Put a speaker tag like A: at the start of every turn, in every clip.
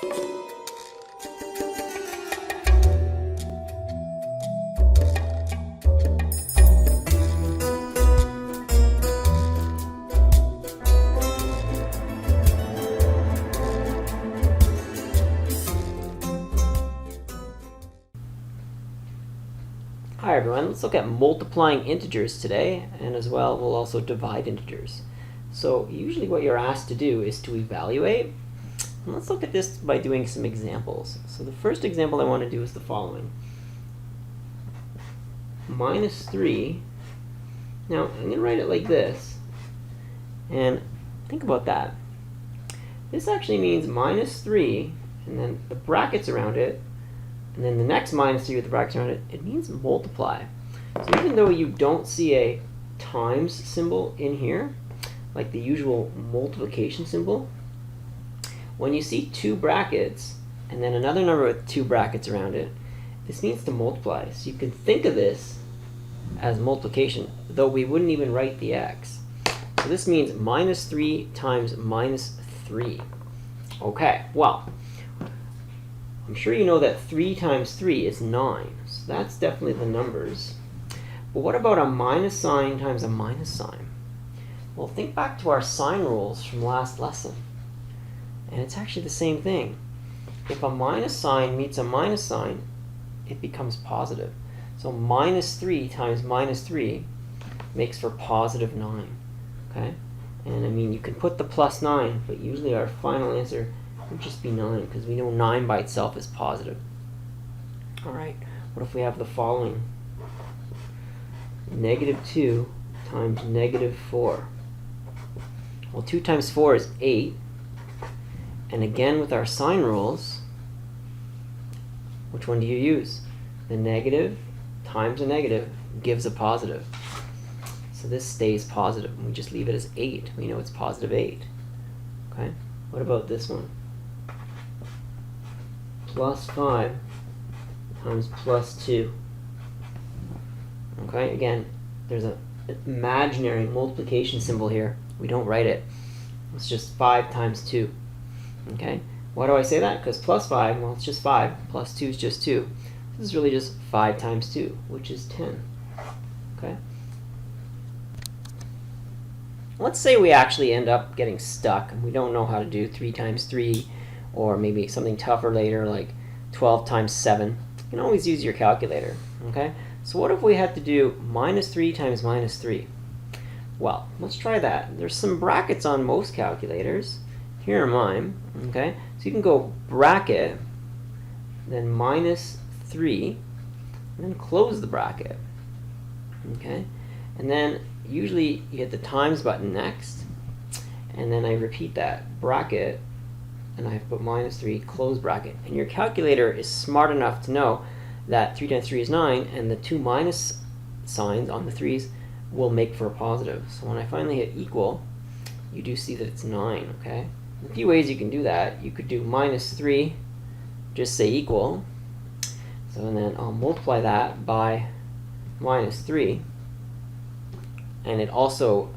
A: Hi everyone, let's look at multiplying integers today, and as well we'll also divide integers. So usually what you're asked to do is to evaluate, and let's look at this by doing some examples. So the first example I want to do is the following. Minus 3, now I'm going to write it like this, and think about that. This actually means minus 3, and then the brackets around it, and then the next minus 3 with the brackets around it, it means multiply. So even though you don't see a times symbol in here, like the usual multiplication symbol, when you see two brackets and then another number with two brackets around it, this means to multiply. So you can think of this as multiplication, though we wouldn't even write the x. So this means minus 3 times minus 3. Okay, well, I'm sure you know that 3 times 3 is 9, so that's definitely the numbers. But what about a minus sign times a minus sign? Well, think back to our sign rules from last lesson, and it's actually the same thing. If a minus sign meets a minus sign, it becomes positive. So minus 3 times minus 3 makes for positive 9. Okay? And I mean, you can put the plus 9, but usually our final answer would just be 9, because we know 9 by itself is positive. Alright, what if we have the following? Negative 2 times negative 4. Well, 2 times 4 is 8. And again, with our sign rules, which one do you use? The negative times a negative gives a positive. So this stays positive, and we just leave it as 8. We know it's positive 8. Okay, what about this one? Plus 5 times plus 2. Okay, again, there's an imaginary multiplication symbol here. We don't write it. It's just 5 times 2. Okay, why do I say that? Because plus 5, well, it's just 5. Plus 2 is just 2. This is really just 5 times 2, which is 10. Okay. Let's say we actually end up getting stuck and we don't know how to do 3 times 3, or maybe something tougher later like 12 times 7. You can always use your calculator. Okay? So what if we had to do minus 3 times minus 3? Well, let's try that. There's some brackets on most calculators. Here are mine. Okay? So you can go bracket, then minus 3, and then close the bracket. Okay? And then usually you hit the times button next, and then I repeat that, bracket, and I have put minus 3, close bracket. And your calculator is smart enough to know that 3 times 3 is 9, and the two minus signs on the 3's will make for a positive. So when I finally hit equal, you do see that it's 9, okay? A few ways you can do that. You could do minus 3, just say equal. So and then I'll multiply that by minus 3, and it also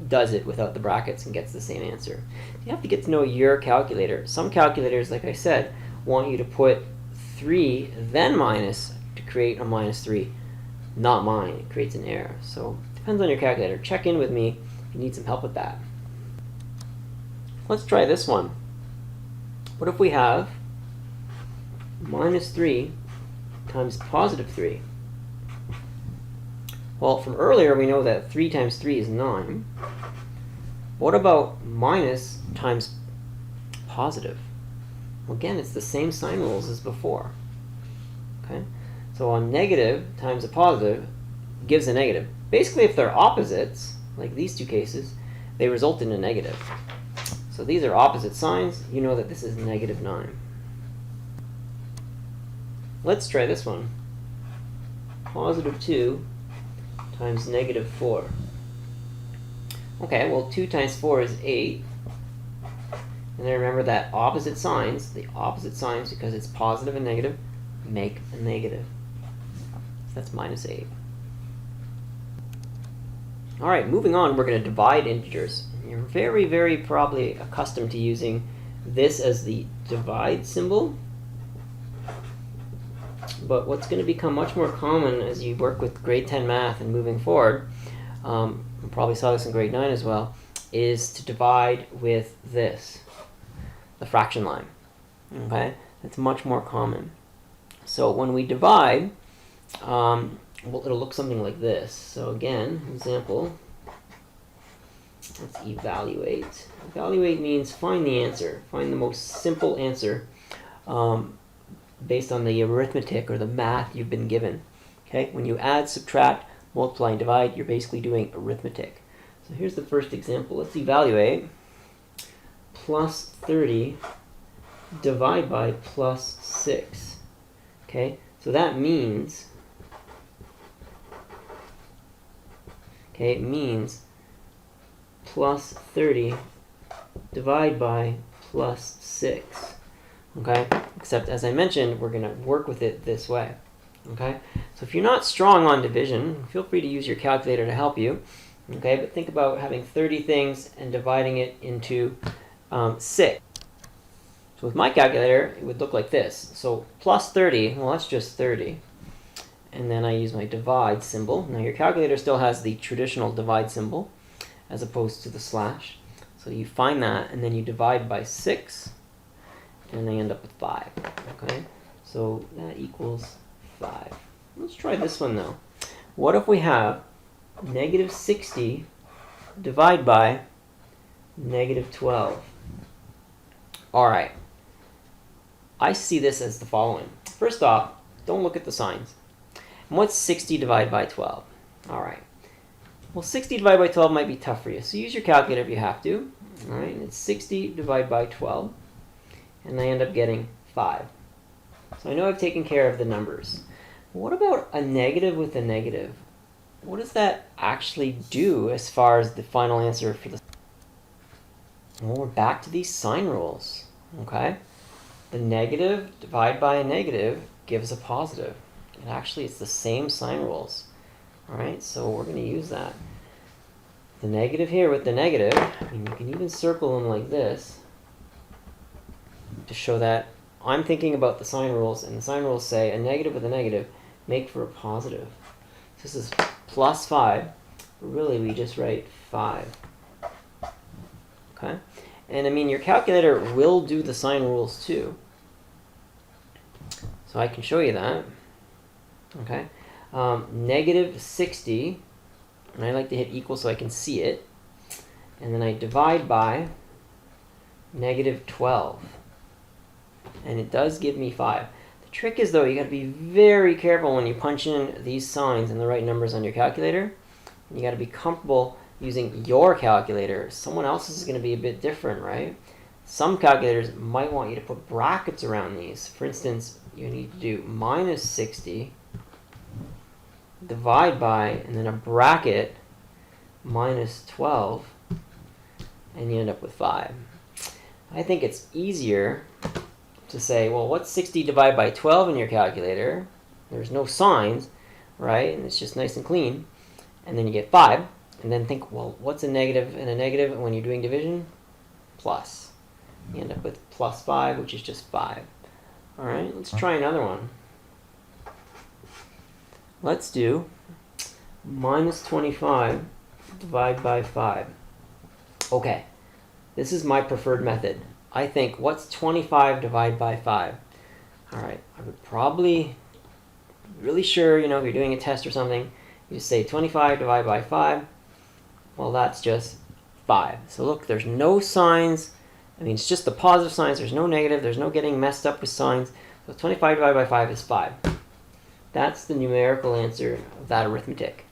A: does it without the brackets and gets the same answer. You have to get to know your calculator. Some calculators, like I said, want you to put 3 then minus to create a minus 3. Not mine. It creates an error. So it depends on your calculator. Check in with me if you need some help with that. Let's try this one. What if we have minus 3 times positive 3? Well, from earlier we know that 3 times 3 is 9. What about minus times positive? Well, again, it's the same sign rules as before. Okay? So a negative times a positive gives a negative. Basically, if they're opposites, like these two cases, they result in a negative. So these are opposite signs. You know that this is negative 9. Let's try this one. Positive 2 times negative 4. Okay, well, 2 times 4 is 8. And then remember that opposite signs, because it's positive and negative, make a negative. So that's minus 8. All right, moving on, we're going to divide integers. You're very, very probably accustomed to using this as the divide symbol. But what's going to become much more common as you work with grade 10 math and moving forward, you probably saw this in grade 9 as well, is to divide with this, the fraction line. Okay, that's much more common. So when we divide, well, it'll look something like this. So again, example, let's evaluate. Evaluate means find the answer, find the most simple answer based on the arithmetic or the math you've been given. Okay, when you add, subtract, multiply, and divide, you're basically doing arithmetic. So here's the first example. Let's evaluate plus 30 divide by plus 6. Okay, so that means, it means plus 30 divide by plus 6. Okay, except as I mentioned, we're going to work with it this way. Okay, so if you're not strong on division, feel free to use your calculator to help you. Okay, but think about having 30 things and dividing it into 6. So with my calculator, it would look like this. So plus 30, well, that's just 30. And then I use my divide symbol. Now your calculator still has the traditional divide symbol as opposed to the slash. So you find that, and then you divide by 6, and they end up with 5. Okay, so that equals 5. Let's try this one though. What if we have negative 60 divide by negative 12? All right, I see this as the following. First off, don't look at the signs. And what's 60 divided by 12? All right, well, 60 divided by 12 might be tough for you, so use your calculator if you have to. All right, and it's 60 divided by 12, and I end up getting 5. So I know I've taken care of the numbers. What about a negative with a negative? What does that actually do as far as the final answer for the... Well, we're back to these sign rules. Okay, the negative divided by a negative gives a positive. And actually, it's the same sign rules. All right, so we're going to use that. The negative here with the negative, I mean, you can even circle them like this to show that I'm thinking about the sign rules, and the sign rules say a negative with a negative make for a positive. So this is plus 5, but really we just write 5. Okay, and I mean, your calculator will do the sign rules too. So I can show you that. Okay, negative 60, and I like to hit equal so I can see it, and then I divide by negative 12, and it does give me 5. The trick is though, you got to be very careful when you punch in these signs and the right numbers on your calculator. You got to be comfortable using your calculator. Someone else's is going to be a bit different, right? Some calculators might want you to put brackets around these. For instance, you need to do minus 60 divide by, and then a bracket, minus 12, and you end up with 5. I think it's easier to say, well, what's 60 divided by 12 in your calculator? There's no signs, right? And it's just nice and clean. And then you get 5. And then think, well, what's a negative and a negative when you're doing division? Plus. You end up with plus 5, which is just 5. All right, let's try another one. Let's do minus 25 divided by 5. Okay, this is my preferred method. I think, what's 25 divided by 5? All right, I would probably, really sure, you know, if you're doing a test or something, you say 25 divided by 5. Well, that's just 5. So look, there's no signs. I mean, it's just the positive signs. There's no negative. There's no getting messed up with signs. So 25 divided by 5 is 5. That's the numerical answer of that arithmetic.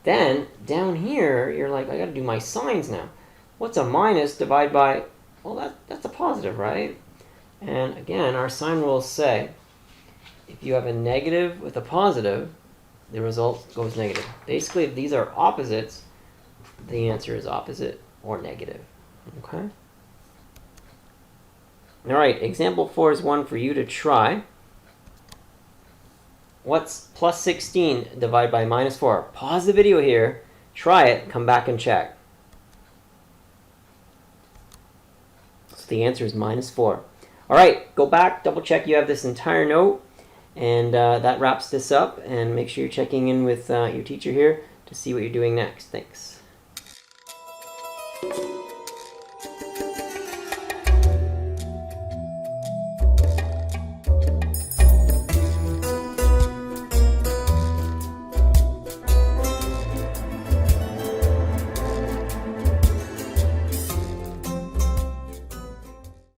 A: Then, down here, you're like, I got to do my signs now. What's a minus divided by... Well, that's a positive, right? And again, our sign rules say, if you have a negative with a positive, the result goes negative. Basically, if these are opposites, the answer is opposite or negative. Okay? All right, example 4 is one for you to try. What's plus 16 divided by minus 4? Pause the video here, try it, come back and check. So the answer is -4. All right, go back, double check you have this entire note, and that wraps this up. And make sure you're checking in with your teacher here to see what you're doing next. Thanks.